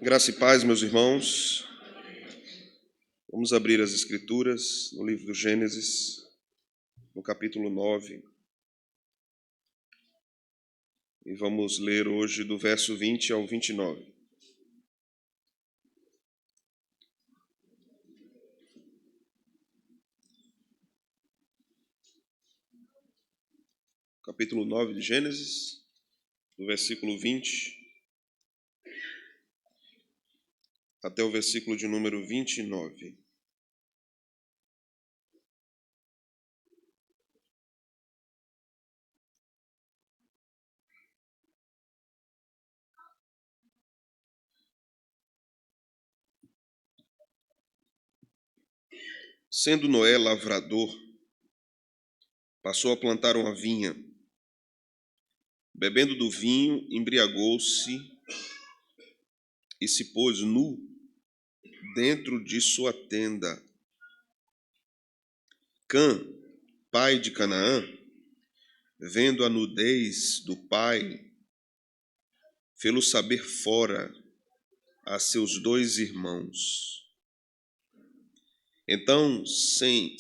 Graça e paz, meus irmãos. Vamos abrir as Escrituras no livro do Gênesis, no capítulo 9. E vamos ler hoje do verso 20 ao 29. Capítulo 9 de Gênesis, do versículo 20 até o versículo de número 29. Sendo Noé lavrador, passou a plantar uma vinha. Bebendo do vinho, embriagou-se e se pôs nu dentro de sua tenda. Cã, pai de Canaã, vendo a nudez do pai, fê-lo saber fora a seus dois irmãos. Então Sem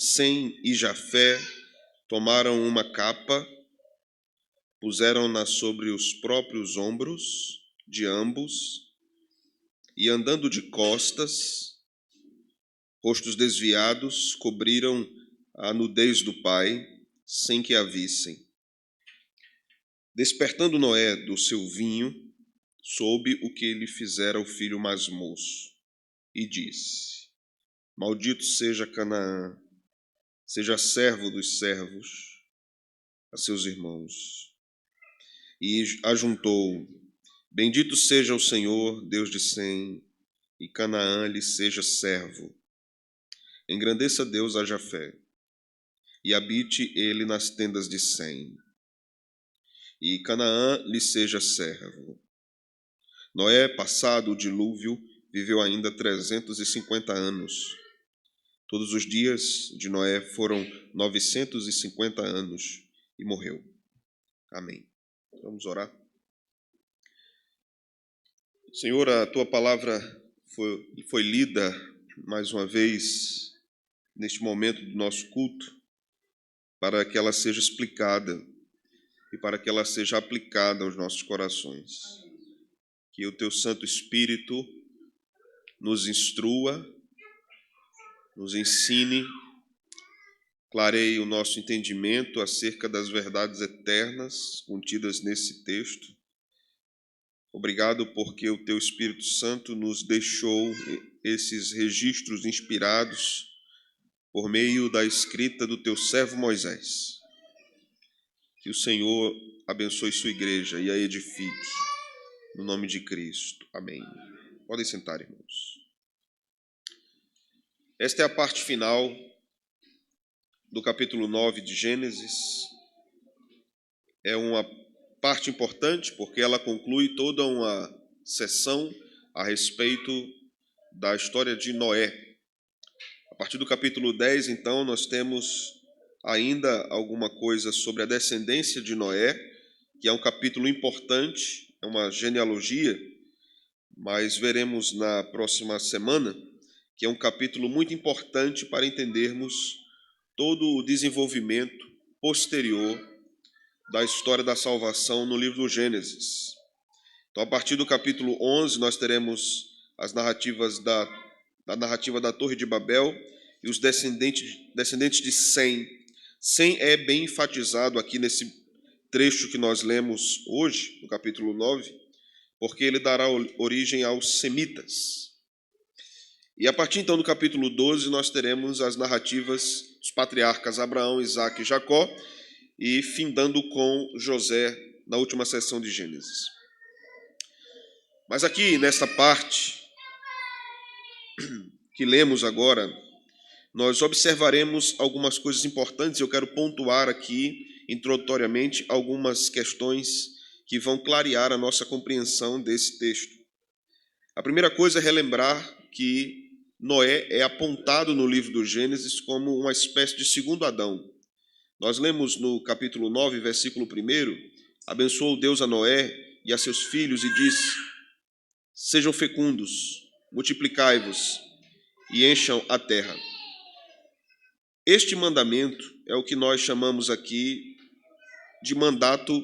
e Jafé tomaram uma capa, puseram-na sobre os próprios ombros de ambos, e andando de costas, rostos desviados, cobriram a nudez do pai, sem que a vissem. Despertando Noé do seu vinho, soube o que lhe fizera o filho mais moço, e disse: Maldito seja Canaã, seja servo dos servos a seus irmãos. E ajuntou: Bendito seja o Senhor, Deus de Sem, e Canaã lhe seja servo. Engrandeça Deus a Jafé, e habite ele nas tendas de Sem, e Canaã lhe seja servo. Noé, passado o dilúvio, viveu ainda 350 anos. Todos os dias de Noé foram 950 anos e morreu. Amém. Vamos orar. Senhor, a Tua palavra foi lida mais uma vez neste momento do nosso culto, para que ela seja explicada e para que ela seja aplicada aos nossos corações. Que o Teu Santo Espírito nos instrua, nos ensine, clareie o nosso entendimento acerca das verdades eternas contidas nesse texto. Obrigado porque o Teu Espírito Santo nos deixou esses registros inspirados por meio da escrita do Teu servo Moisés. Que o Senhor abençoe sua igreja e a edifique, no nome de Cristo. Amém. Podem sentar, irmãos. Esta é a parte final do capítulo 9 de Gênesis. É uma parte importante porque ela conclui toda uma sessão a respeito da história de Noé. A partir do capítulo 10, então, nós temos ainda alguma coisa sobre a descendência de Noé, que é um capítulo importante, é uma genealogia, mas veremos na próxima semana que é um capítulo muito importante para entendermos todo o desenvolvimento posterior da história da salvação no livro do Gênesis. Então, a partir do capítulo 11, nós teremos as narrativas da narrativa da Torre de Babel e os descendentes de Sem. Sem é bem enfatizado aqui nesse trecho que nós lemos hoje, no capítulo 9, porque ele dará origem aos semitas. E a partir então do capítulo 12, nós teremos as narrativas dos patriarcas Abraão, Isaque e Jacó, e findando com José na última sessão de Gênesis. Mas aqui, nesta parte que lemos agora, nós observaremos algumas coisas importantes. Eu quero pontuar aqui, introdutoriamente, algumas questões que vão clarear a nossa compreensão desse texto. A primeira coisa é relembrar que Noé é apontado no livro do Gênesis como uma espécie de segundo Adão. Nós lemos no capítulo 9, versículo 1, abençoou Deus a Noé e a seus filhos e disse: sejam fecundos, multiplicai-vos e encham a terra. Este mandamento é o que nós chamamos aqui de mandato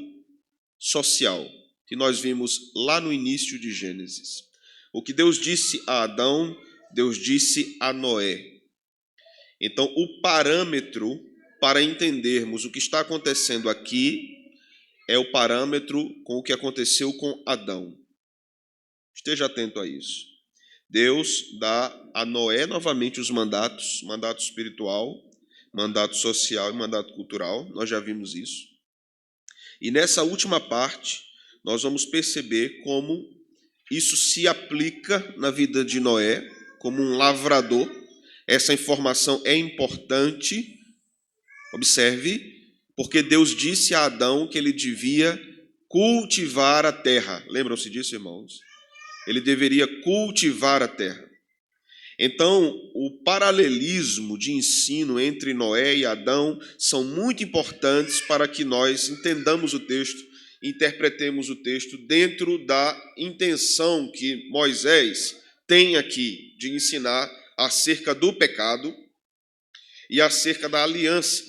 social, que nós vimos lá no início de Gênesis. O que Deus disse a Adão, Deus disse a Noé. Então, o parâmetro para entendermos o que está acontecendo aqui é o parâmetro com o que aconteceu com Adão. Esteja atento a isso. Deus dá a Noé novamente os mandatos, mandato espiritual, mandato social e mandato cultural. Nós já vimos isso. E nessa última parte, nós vamos perceber como isso se aplica na vida de Noé, como um lavrador. Essa informação é importante. Observe, porque Deus disse a Adão que ele devia cultivar a terra. Lembram-se disso, irmãos? Ele deveria cultivar a terra. Então, o paralelismo de ensino entre Noé e Adão são muito importantes para que nós entendamos o texto, interpretemos o texto dentro da intenção que Moisés tem aqui de ensinar acerca do pecado e acerca da aliança.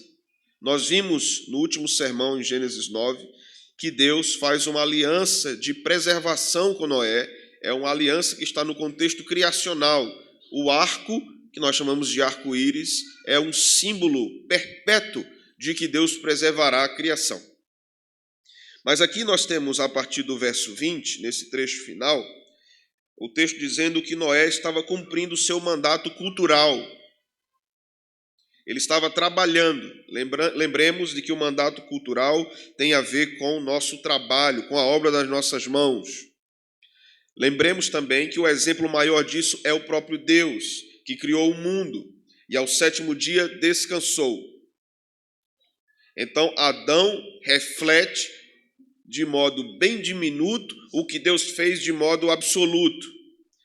Nós vimos no último sermão, em Gênesis 9, que Deus faz uma aliança de preservação com Noé. É uma aliança que está no contexto criacional. O arco, que nós chamamos de arco-íris, é um símbolo perpétuo de que Deus preservará a criação. Mas aqui nós temos, a partir do verso 20, nesse trecho final, o texto dizendo que Noé estava cumprindo o seu mandato cultural. Ele estava trabalhando. Lembremos de que o mandato cultural tem a ver com o nosso trabalho, com a obra das nossas mãos. Lembremos também que o exemplo maior disso é o próprio Deus, que criou o mundo e ao sétimo dia descansou. Então, Adão reflete de modo bem diminuto o que Deus fez de modo absoluto.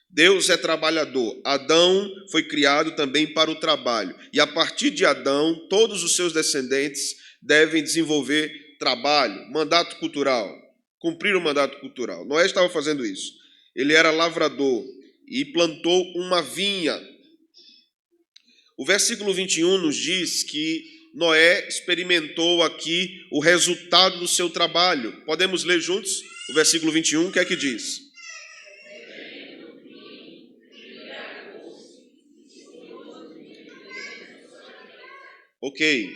Deus é trabalhador. Adão foi criado também para o trabalho. E a partir de Adão, todos os seus descendentes devem desenvolver trabalho, mandato cultural, cumprir o mandato cultural. Noé estava fazendo isso. Ele era lavrador e plantou uma vinha. O versículo 21 nos diz que Noé experimentou aqui o resultado do seu trabalho. Podemos ler juntos o versículo 21, o que é que diz? Ok.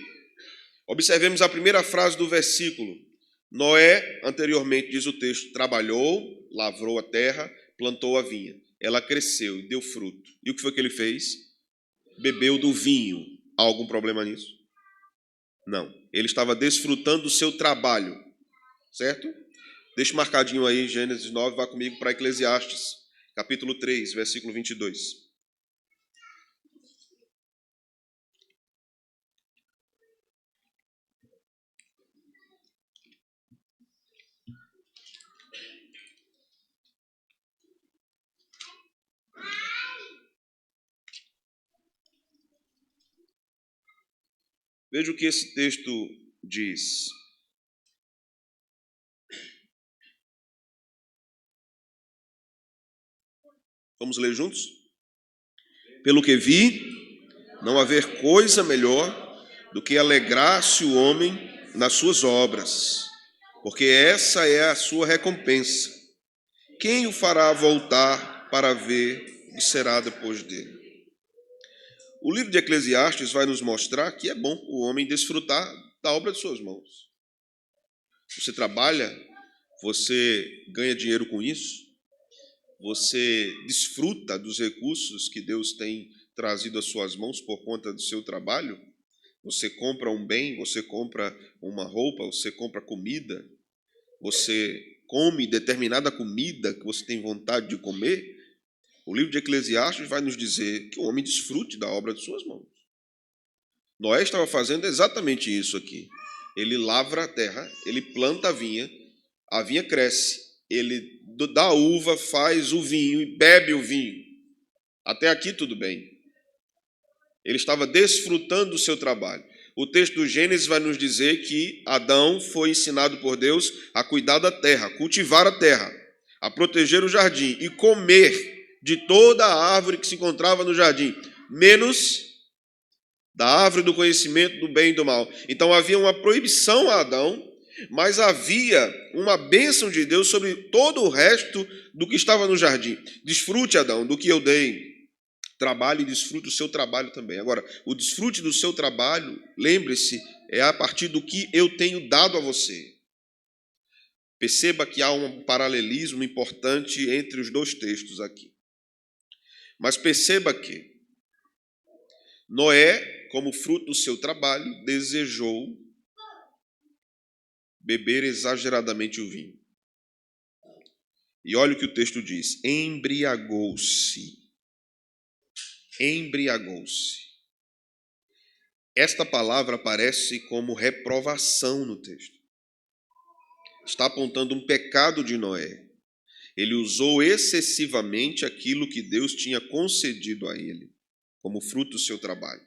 Observemos a primeira frase do versículo. Noé, anteriormente diz o texto, trabalhou, lavrou a terra, plantou a vinha. Ela cresceu e deu fruto. E o que foi que ele fez? Bebeu do vinho. Há algum problema nisso? Não. Ele estava desfrutando do seu trabalho. Certo? Deixa marcadinho aí, Gênesis 9, vá comigo para Eclesiastes, capítulo 3, versículo 22. Veja o que esse texto diz. Vamos ler juntos? Pelo que vi, não haver coisa melhor do que alegrar-se o homem nas suas obras, porque essa é a sua recompensa. Quem o fará voltar para ver o que será depois dele? O livro de Eclesiastes vai nos mostrar que é bom o homem desfrutar da obra de suas mãos. Você trabalha, você ganha dinheiro com isso, você desfruta dos recursos que Deus tem trazido às suas mãos por conta do seu trabalho. Você compra um bem, você compra uma roupa, você compra comida, você come determinada comida que você tem vontade de comer. O livro de Eclesiastes vai nos dizer que o homem desfrute da obra de suas mãos. Noé estava fazendo exatamente isso aqui. Ele lavra a terra, ele planta a vinha cresce, ele da uva faz o vinho e bebe o vinho. Até aqui tudo bem. Ele estava desfrutando do seu trabalho. O texto do Gênesis vai nos dizer que Adão foi ensinado por Deus a cuidar da terra, a cultivar a terra. a proteger o jardim e comer de toda a árvore que se encontrava no jardim, menos da árvore do conhecimento do bem e do mal. Então havia uma proibição a Adão, mas havia uma bênção de Deus sobre todo o resto do que estava no jardim. Desfrute, Adão, do que eu dei. Trabalhe e desfrute do seu trabalho também. Agora, o desfrute do seu trabalho, lembre-se, é a partir do que eu tenho dado a você. Perceba que há um paralelismo importante entre os dois textos aqui. Mas perceba que Noé, como fruto do seu trabalho, desejou beber exageradamente o vinho. E olha o que o texto diz: embriagou-se. Embriagou-se. Esta palavra aparece como reprovação no texto. Está apontando um pecado de Noé. Ele usou excessivamente aquilo que Deus tinha concedido a ele, como fruto do seu trabalho.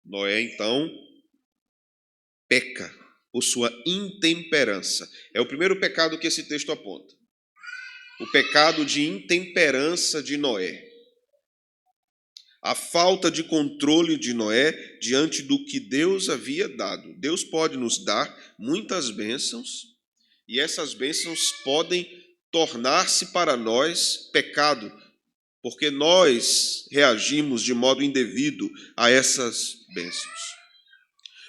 Noé, então, peca por sua intemperança. É o primeiro pecado que esse texto aponta. O pecado de intemperança de Noé. A falta de controle de Noé diante do que Deus havia dado. Deus pode nos dar muitas bênçãos, e essas bênçãos podem tornar-se para nós pecado, porque nós reagimos de modo indevido a essas bênçãos.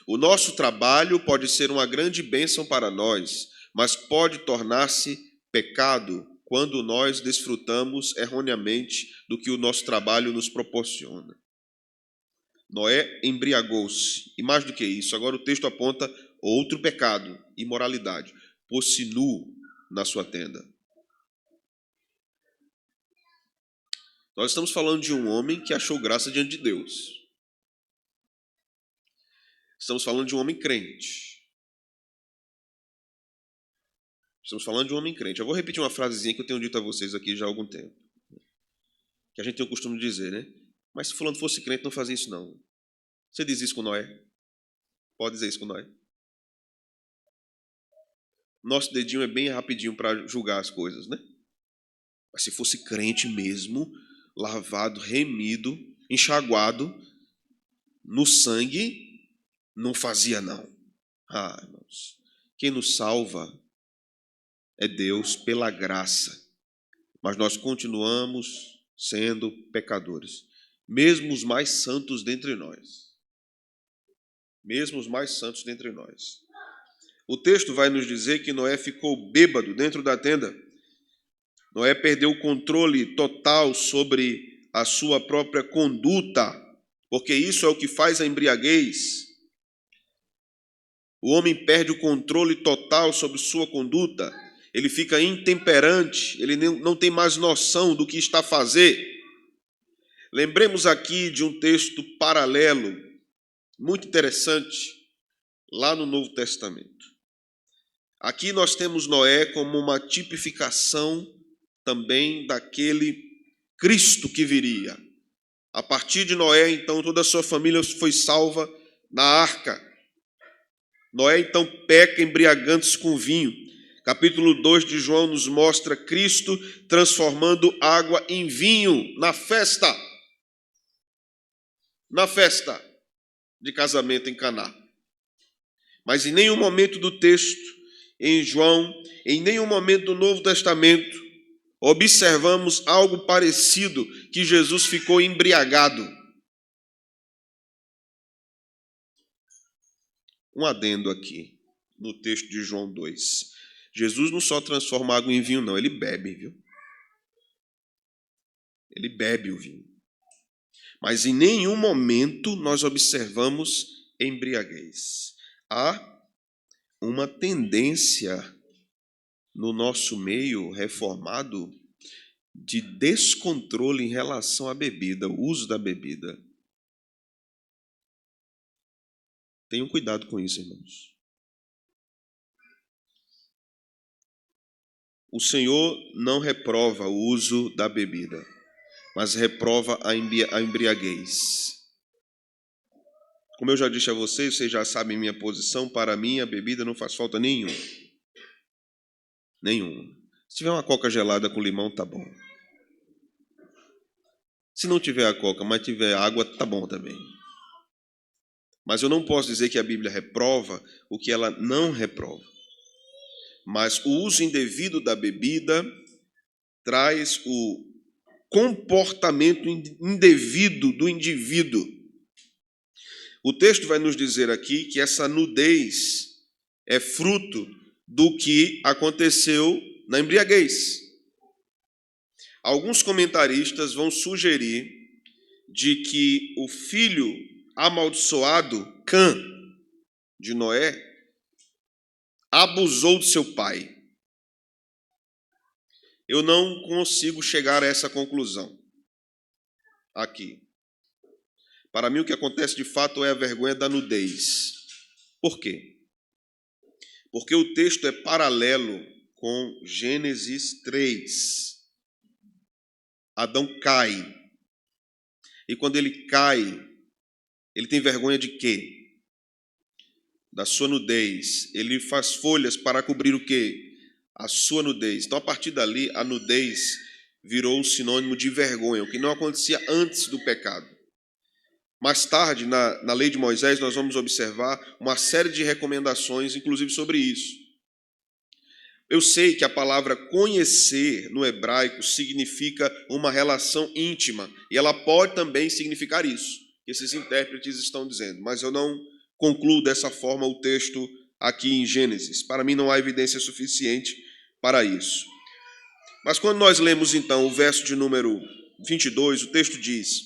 O nosso trabalho pode ser uma grande bênção para nós, mas pode tornar-se pecado quando nós desfrutamos erroneamente do que o nosso trabalho nos proporciona. Noé embriagou-se. E mais do que isso, agora o texto aponta outro pecado, imoralidade. Pôs-se nu na sua tenda. Nós estamos falando de um homem que achou graça diante de Deus. Estamos falando de um homem crente. Estamos falando de um homem crente. Eu vou repetir uma frasezinha que eu tenho dito a vocês aqui já há algum tempo. Que a gente tem o costume de dizer, né? Mas se fulano fosse crente, não fazia isso não. Você diz isso com Noé? Pode dizer isso com Noé? Nosso dedinho é bem rapidinho para julgar as coisas, né? Mas se fosse crente mesmo, lavado, remido, enxaguado no sangue, não fazia não. Ah, irmãos, quem nos salva é Deus pela graça, mas nós continuamos sendo pecadores, mesmo os mais santos dentre nós. Mesmo os mais santos dentre nós. O texto vai nos dizer que Noé ficou bêbado dentro da tenda. Noé perdeu o controle total sobre a sua própria conduta, porque isso é o que faz a embriaguez. O homem perde o controle total sobre sua conduta, ele fica intemperante, ele não tem mais noção do que está a fazer. Lembremos aqui de um texto paralelo, muito interessante, lá no Novo Testamento. Aqui nós temos Noé como uma tipificação também daquele Cristo que viria. A partir de Noé, então, toda a sua família foi salva na arca. Noé, então, peca embriagando-se com vinho. Capítulo 2 de João nos mostra Cristo transformando água em vinho na festa. Na festa de casamento em Caná. Mas em nenhum momento do texto, em João, em nenhum momento do Novo Testamento, observamos algo parecido, que Jesus ficou embriagado. Um adendo aqui, no texto de João 2. Jesus não só transforma água em vinho, não, ele bebe, viu? Ele bebe o vinho. Mas em nenhum momento nós observamos embriaguez. Há uma tendência no nosso meio reformado de descontrole em relação à bebida, o uso da bebida. Tenham cuidado com isso, irmãos. O Senhor não reprova o uso da bebida, mas reprova a embriaguez. Como eu já disse a vocês já sabem minha posição, para mim a bebida não faz falta nenhuma. Nenhuma. Se tiver uma coca gelada com limão, tá bom. Se não tiver a coca, mas tiver água, tá bom também. Mas eu não posso dizer que a Bíblia reprova o que ela não reprova. Mas o uso indevido da bebida traz o comportamento indevido do indivíduo. O texto vai nos dizer aqui que essa nudez é fruto do que aconteceu na embriaguez. Alguns comentaristas vão sugerir de que o filho amaldiçoado, Cã, de Noé, abusou de seu pai. Eu não consigo chegar a essa conclusão aqui. Para mim, o que acontece de fato é a vergonha da nudez. Por quê? Porque o texto é paralelo com Gênesis 3. Adão cai. E quando ele cai, ele tem vergonha de quê? Da sua nudez. Ele faz folhas para cobrir o quê? A sua nudez. Então, a partir dali, a nudez virou um sinônimo de vergonha, o que não acontecia antes do pecado. Mais tarde, na lei de Moisés, nós vamos observar uma série de recomendações, inclusive sobre isso. Eu sei que a palavra conhecer no hebraico significa uma relação íntima, e ela pode também significar isso, que esses intérpretes estão dizendo, mas eu não concluo dessa forma o texto aqui em Gênesis. Para mim não há evidência suficiente para isso. Mas quando nós lemos então o verso de número 22, o texto diz: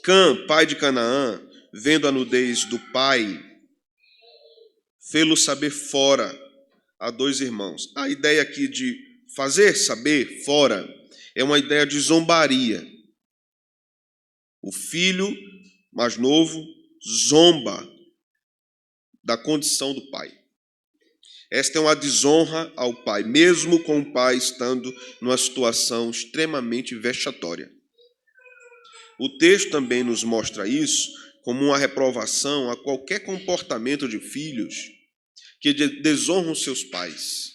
Cã, pai de Canaã, vendo a nudez do pai, fê-lo saber fora a dois irmãos. A ideia aqui de fazer saber fora é uma ideia de zombaria. O filho mais novo zomba da condição do pai. Esta é uma desonra ao pai, mesmo com o pai estando numa situação extremamente vexatória. O texto também nos mostra isso como uma reprovação a qualquer comportamento de filhos que desonram seus pais,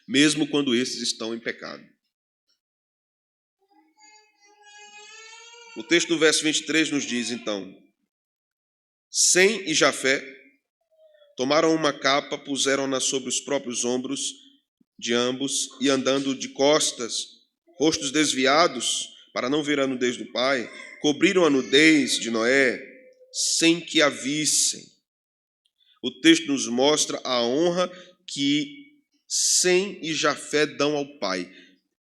mesmo quando esses estão em pecado. O texto do verso 23 nos diz, então, Sem e Jafé tomaram uma capa, puseram-na sobre os próprios ombros de ambos e, andando de costas, rostos desviados, para não ver a nudez do pai, cobriram a nudez de Noé sem que a vissem. O texto nos mostra a honra que Sem e Jafé dão ao pai.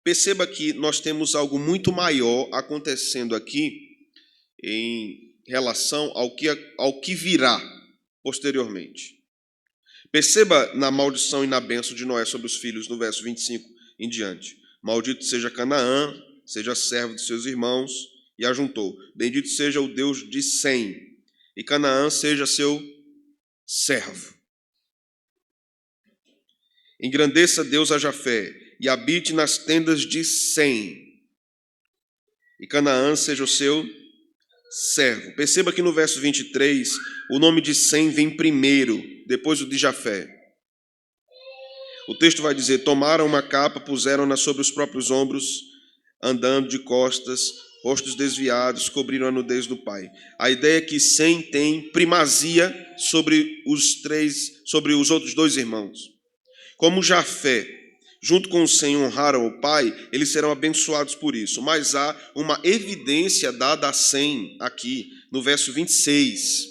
Perceba que nós temos algo muito maior acontecendo aqui em relação ao que virá posteriormente. Perceba na maldição e na bênção de Noé sobre os filhos, no verso 25 em diante. Maldito seja Canaã, seja servo de seus irmãos, e ajuntou. Bendito seja o Deus de Sem, e Canaã seja seu servo. Engrandeça Deus a Jafé, e habite nas tendas de Sem, e Canaã seja o seu servo. Perceba que no verso 23, o nome de Sem vem primeiro, depois o de Jafé. O texto vai dizer, tomaram uma capa, puseram-na sobre os próprios ombros, andando de costas, rostos desviados, cobriram a nudez do pai. A ideia é que Sem tem primazia sobre os outros dois irmãos. Como Jafé, junto com Sem, honraram o pai, eles serão abençoados por isso. Mas há uma evidência dada a Sem aqui, no verso 26.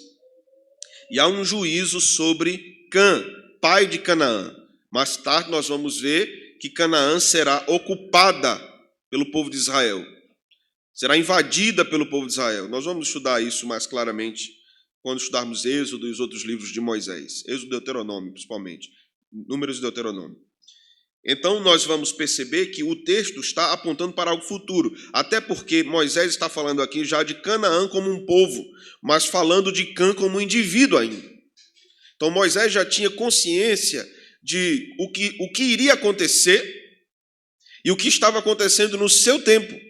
E há um juízo sobre Cã, pai de Canaã. Mais tarde nós vamos ver que Canaã será ocupada pelo povo de Israel. Será invadida pelo povo de Israel. Nós vamos estudar isso mais claramente quando estudarmos Êxodo e os outros livros de Moisés. Êxodo e Deuteronômio, principalmente. Números e Deuteronômio. Então nós vamos perceber que o texto está apontando para algo futuro. Até porque Moisés está falando aqui já de Canaã como um povo, mas falando de Cã como um indivíduo ainda. Então Moisés já tinha consciência de o que iria acontecer e o que estava acontecendo no seu tempo.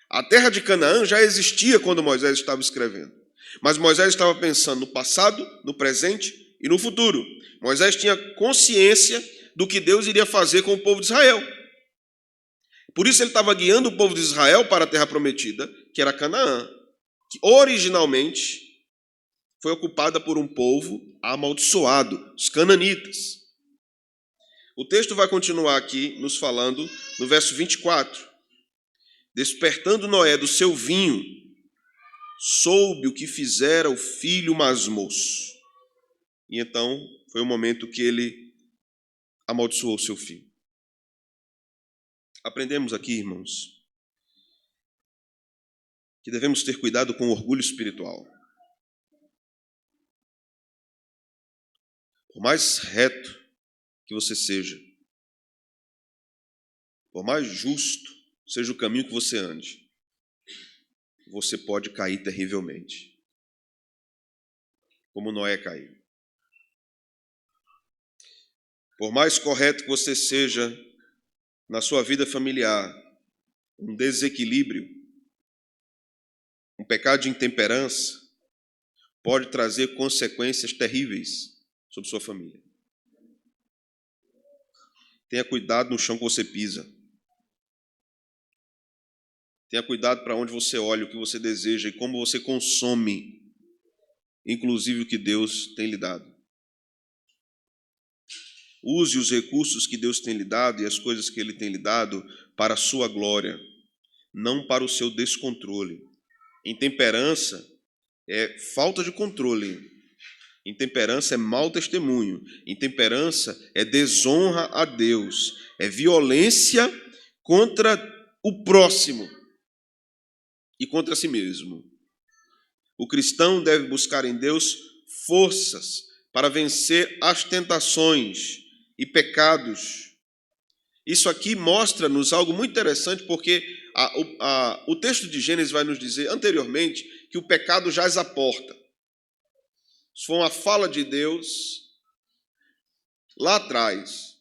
A terra de Canaã já existia quando Moisés estava escrevendo. Mas Moisés estava pensando no passado, no presente e no futuro. Moisés tinha consciência do que Deus iria fazer com o povo de Israel. Por isso ele estava guiando o povo de Israel para a terra prometida, que era Canaã, que originalmente foi ocupada por um povo amaldiçoado, os cananitas. O texto vai continuar aqui nos falando no verso 24. Despertando Noé do seu vinho, soube o que fizera o filho mais moço. E então foi o momento que ele amaldiçoou seu filho. Aprendemos aqui, irmãos, que devemos ter cuidado com o orgulho espiritual. Por mais reto que você seja, por mais justo seja o caminho que você ande, você pode cair terrivelmente, como Noé caiu. Por mais correto que você seja na sua vida familiar, um desequilíbrio, um pecado de intemperança, pode trazer consequências terríveis sobre sua família. Tenha cuidado no chão que você pisa. Tenha cuidado para onde você olha, o que você deseja e como você consome, inclusive o que Deus tem lhe dado. Use os recursos que Deus tem lhe dado e as coisas que Ele tem lhe dado para a sua glória, não para o seu descontrole. Intemperança é falta de controle. Intemperança é mau testemunho. Intemperança é desonra a Deus. É violência contra o próximo e contra si mesmo. O cristão deve buscar em Deus forças para vencer as tentações e pecados. Isso aqui mostra-nos algo muito interessante, porque o texto de Gênesis vai nos dizer anteriormente que o pecado jaz à porta. Isso foi uma fala de Deus lá atrás.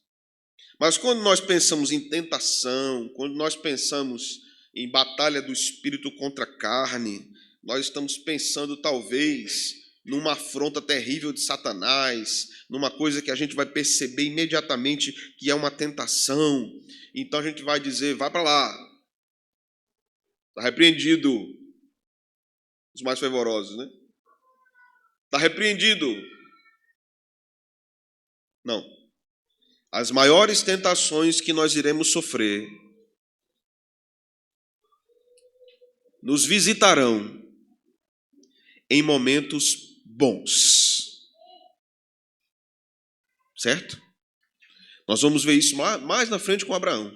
Mas quando nós pensamos em tentação, quando nós pensamos em batalha do espírito contra a carne, nós estamos pensando talvez numa afronta terrível de Satanás, numa coisa que a gente vai perceber imediatamente que é uma tentação. Então a gente vai dizer, vai para lá. Está repreendido. Os mais fervorosos, né? Está repreendido. Não. As maiores tentações que nós iremos sofrer nos visitarão em momentos bons. Certo? Nós vamos ver isso mais na frente com Abraão.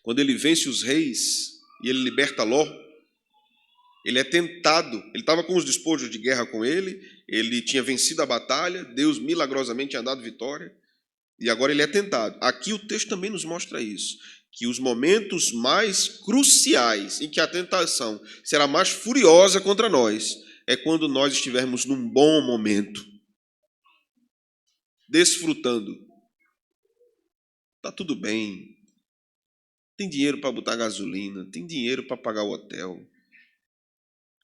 Quando ele vence os reis e ele liberta Ló, ele é tentado. Ele estava com os despojos de guerra com ele, ele tinha vencido a batalha, Deus milagrosamente tinha dado vitória, e agora ele é tentado. Aqui o texto também nos mostra isso, que os momentos mais cruciais em que a tentação será mais furiosa contra nós é quando nós estivermos num bom momento, desfrutando. Está tudo bem, tem dinheiro para botar gasolina, tem dinheiro para pagar o hotel,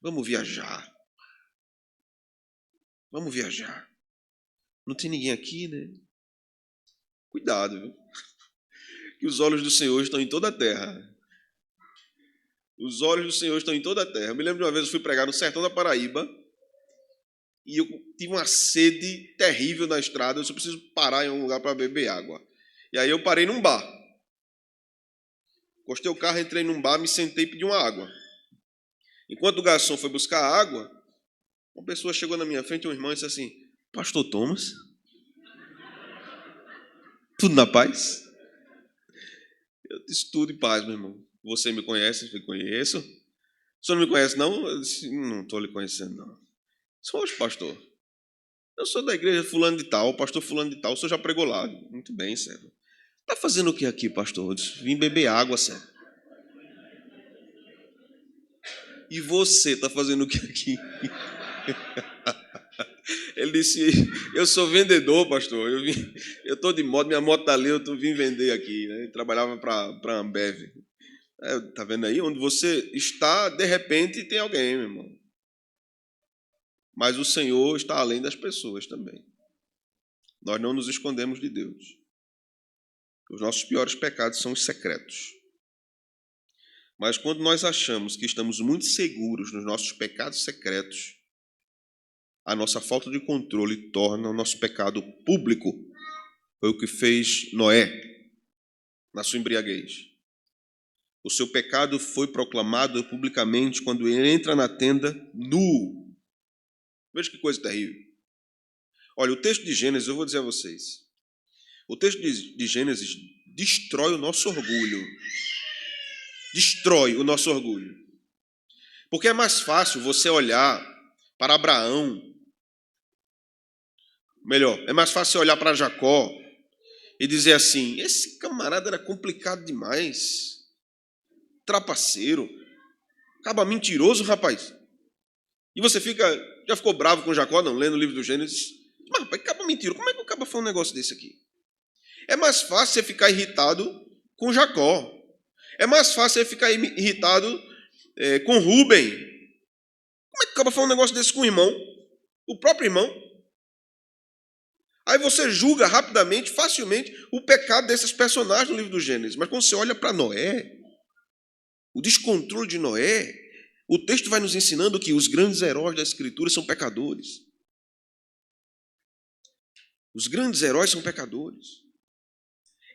vamos viajar. Vamos viajar. Não tem ninguém aqui, né? Cuidado, viu? Que os olhos do Senhor estão em toda a terra. Os olhos do Senhor estão em toda a terra. Eu me lembro de uma vez eu fui pregar no sertão da Paraíba e eu tive uma sede terrível na estrada. Eu só preciso parar em um lugar para beber água. E aí eu parei num bar. Encostei o carro, entrei num bar, me sentei e pedi uma água. Enquanto o garçom foi buscar a água, uma pessoa chegou na minha frente, um irmão, e disse assim, Pastor Thomas, tudo na paz? Eu disse, tudo em paz, meu irmão. Você me conhece? Eu conheço. O senhor não me conhece, não? Eu disse, não estou lhe conhecendo, não. Sou hoje, pastor. Eu sou da igreja fulano de tal, pastor fulano de tal. O senhor já pregou lá. Muito bem, servo. Está fazendo o que aqui, pastor? Eu disse, vim beber água, servo. E você está fazendo o que aqui? Ele disse, eu sou vendedor, pastor. Eu estou de moto, minha moto está ali, eu vim vender aqui. Né? Eu trabalhava para a Ambev. Está vendo aí? Onde você está, de repente, tem alguém, meu irmão. Mas o Senhor está além das pessoas também. Nós não nos escondemos de Deus. Os nossos piores pecados são os secretos. Mas quando nós achamos que estamos muito seguros nos nossos pecados secretos, a nossa falta de controle torna o nosso pecado público. Foi o que fez Noé na sua embriaguez. O seu pecado foi proclamado publicamente quando ele entra na tenda nu. Veja que coisa terrível. Olha, o texto de Gênesis, eu vou dizer a vocês. O texto de Gênesis destrói o nosso orgulho. Destrói o nosso orgulho. Porque é mais fácil você olhar para Abraão. Melhor, é mais fácil você olhar para Jacó e dizer assim: esse camarada era complicado demais. Trapaceiro. Acaba mentiroso, rapaz. E você já ficou bravo com Jacó, não? Lendo o livro do Gênesis. Mas, rapaz, acaba mentiroso. Como é que o caba faz um negócio desse aqui? É mais fácil você ficar irritado com Jacó. É mais fácil você ficar irritado com Rúben. Como é que o caba faz um negócio desse com o irmão? O próprio irmão. Aí você julga rapidamente, facilmente, o pecado desses personagens no livro do Gênesis. Mas quando você olha para Noé, o descontrole de Noé, o texto vai nos ensinando que os grandes heróis da Escritura são pecadores. Os grandes heróis são pecadores.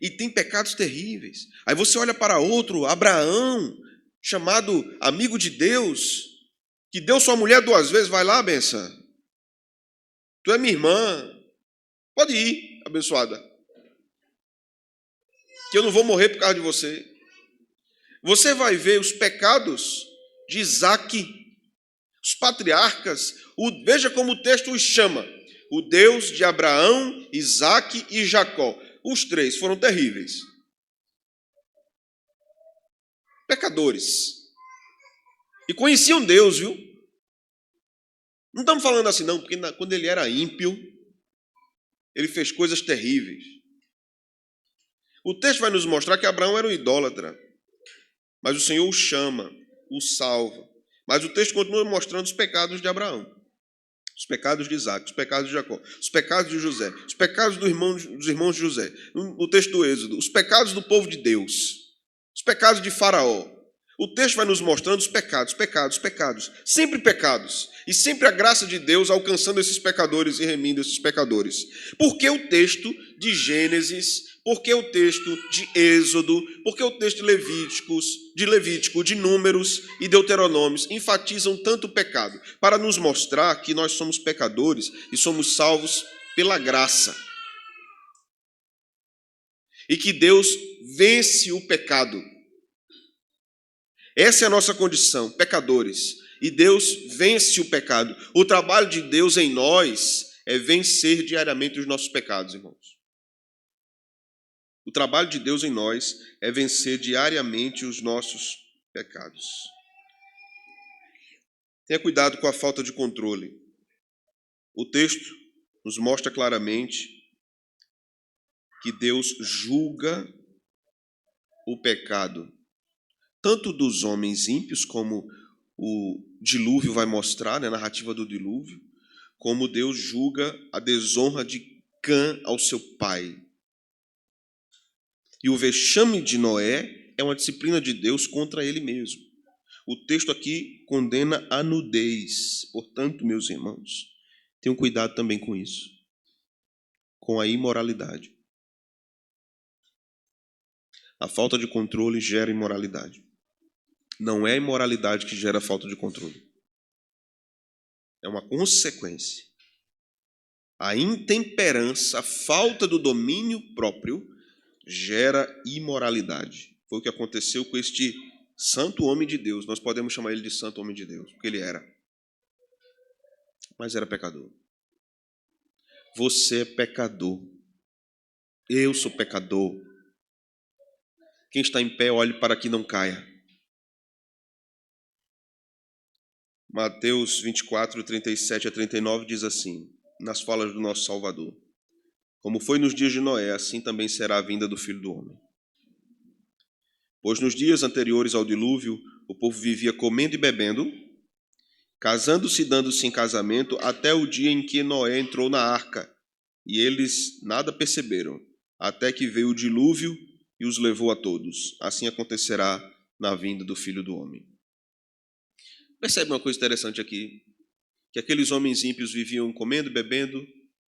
E tem pecados terríveis. Aí você olha para outro, Abraão, chamado amigo de Deus, que deu sua mulher 2 vezes. Vai lá, benção. Tu é minha irmã. Pode ir, abençoada. Que eu não vou morrer por causa de você. Você vai ver os pecados de Isaac, os patriarcas. Veja como o texto os chama. O Deus de Abraão, Isaac e Jacó. Os 3 foram terríveis. Pecadores. E conheciam Deus, viu? Não estamos falando assim não, porque quando ele era ímpio, ele fez coisas terríveis. O texto vai nos mostrar que Abraão era um idólatra. Mas o Senhor o chama, o salva. Mas o texto continua mostrando os pecados de Abraão. Os pecados de Isaac, os pecados de Jacó, os pecados de José, os pecados dos irmãos de José. No texto do Êxodo, os pecados do povo de Deus, os pecados de Faraó. O texto vai nos mostrando os pecados. Sempre pecados. E sempre a graça de Deus alcançando esses pecadores e remindo esses pecadores. Por que o texto de Gênesis? Por que o texto de Êxodo? Por que o texto de Levítico, de Números e Deuteronômios enfatizam tanto o pecado? Para nos mostrar que nós somos pecadores e somos salvos pela graça. E que Deus vence o pecado. Essa é a nossa condição, pecadores. E Deus vence o pecado. O trabalho de Deus em nós é vencer diariamente os nossos pecados, irmãos. O trabalho de Deus em nós é vencer diariamente os nossos pecados. Tenha cuidado com a falta de controle. O texto nos mostra claramente que Deus julga o pecado, tanto dos homens ímpios, como o dilúvio vai mostrar, na narrativa do dilúvio, como Deus julga a desonra de Cã ao seu pai. E o vexame de Noé é uma disciplina de Deus contra ele mesmo. O texto aqui condena a nudez. Portanto, meus irmãos, tenham cuidado também com isso, com a imoralidade. A falta de controle gera imoralidade. Não é a imoralidade que gera a falta de controle. É uma consequência. A intemperança, a falta do domínio próprio, gera imoralidade. Foi o que aconteceu com este santo homem de Deus. Nós podemos chamar ele de santo homem de Deus, porque ele era. Mas era pecador. Você é pecador. Eu sou pecador. Quem está em pé, olhe para que não caia. Mateus 24, 37 a 39 diz assim, nas falas do nosso Salvador: como foi nos dias de Noé, assim também será a vinda do Filho do Homem. Pois nos dias anteriores ao dilúvio, o povo vivia comendo e bebendo, casando-se e dando-se em casamento, até o dia em que Noé entrou na arca, e eles nada perceberam, até que veio o dilúvio e os levou a todos. Assim acontecerá na vinda do Filho do Homem. Percebe uma coisa interessante aqui? Que aqueles homens ímpios viviam comendo, bebendo,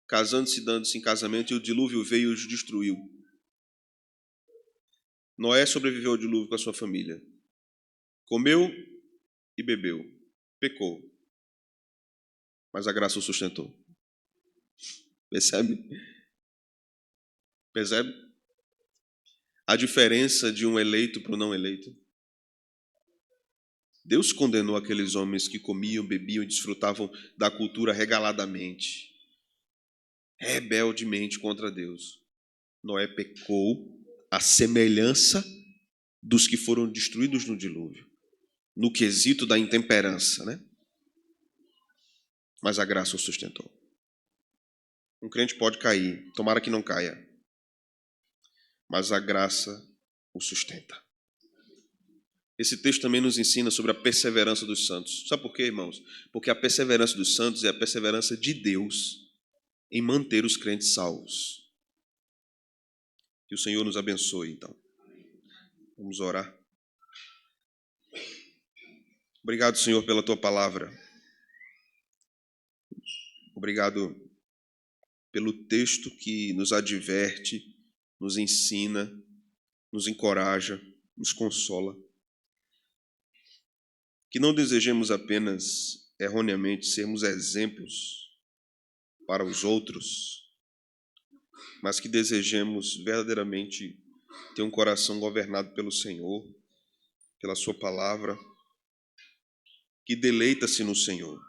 casando-se, dando-se em casamento, e o dilúvio veio e os destruiu. Noé sobreviveu ao dilúvio com a sua família. Comeu e bebeu. Pecou. Mas a graça o sustentou. Percebe? Percebe? A diferença de um eleito para o não eleito. Deus condenou aqueles homens que comiam, bebiam e desfrutavam da cultura regaladamente, rebeldemente contra Deus. Noé pecou à semelhança dos que foram destruídos no dilúvio, no quesito da intemperança, né? Mas a graça o sustentou. Um crente pode cair, tomara que não caia, mas a graça o sustenta. Esse texto também nos ensina sobre a perseverança dos santos. Sabe por quê, irmãos? Porque a perseverança dos santos é a perseverança de Deus em manter os crentes salvos. Que o Senhor nos abençoe, então. Vamos orar. Obrigado, Senhor, pela Tua palavra. Obrigado pelo texto que nos adverte, nos ensina, nos encoraja, nos consola. Que não desejemos apenas, erroneamente, sermos exemplos para os outros, mas que desejemos verdadeiramente ter um coração governado pelo Senhor, pela Sua palavra, que deleita-se no Senhor.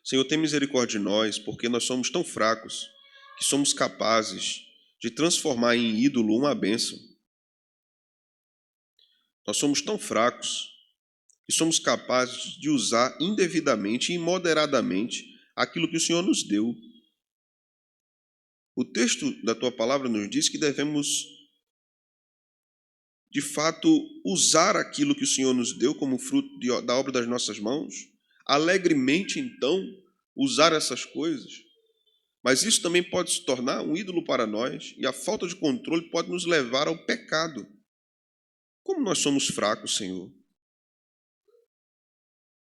Senhor, tem misericórdia de nós, porque nós somos tão fracos que somos capazes de transformar em ídolo uma bênção. Nós somos tão fracos que somos capazes de usar indevidamente e imoderadamente aquilo que o Senhor nos deu. O texto da Tua palavra nos diz que devemos, de fato, usar aquilo que o Senhor nos deu como fruto da obra das nossas mãos, alegremente, então, usar essas coisas. Mas isso também pode se tornar um ídolo para nós, e a falta de controle pode nos levar ao pecado. Como nós somos fracos, Senhor.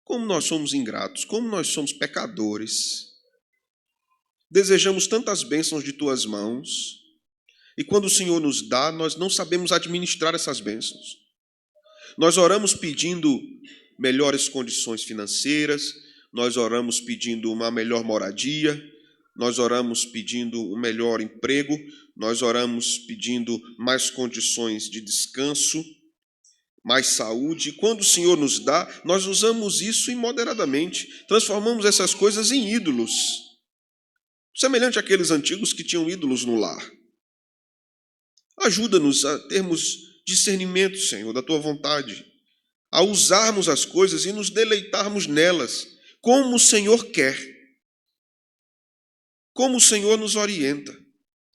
Como nós somos ingratos, como nós somos pecadores. Desejamos tantas bênçãos de Tuas mãos, e quando o Senhor nos dá, nós não sabemos administrar essas bênçãos. Nós oramos pedindo melhores condições financeiras, nós oramos pedindo uma melhor moradia, nós oramos pedindo um melhor emprego, nós oramos pedindo mais condições de descanso, mais saúde. Quando o Senhor nos dá, nós usamos isso imoderadamente, transformamos essas coisas em ídolos, semelhante àqueles antigos que tinham ídolos no lar. Ajuda-nos a termos discernimento, Senhor, da Tua vontade, a usarmos as coisas e nos deleitarmos nelas, como o Senhor quer, como o Senhor nos orienta,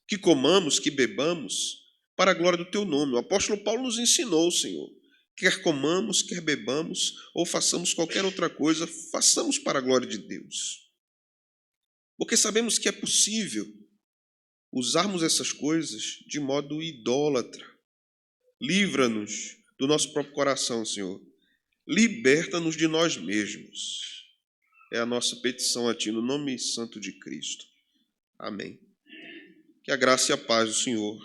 que comamos, que bebamos, para a glória do Teu nome. O apóstolo Paulo nos ensinou, Senhor, quer comamos, quer bebamos, ou façamos qualquer outra coisa, façamos para a glória de Deus. Porque sabemos que é possível usarmos essas coisas de modo idólatra. Livra-nos do nosso próprio coração, Senhor. Liberta-nos de nós mesmos. É a nossa petição a Ti, no nome santo de Cristo. Amém. Que a graça e a paz do Senhor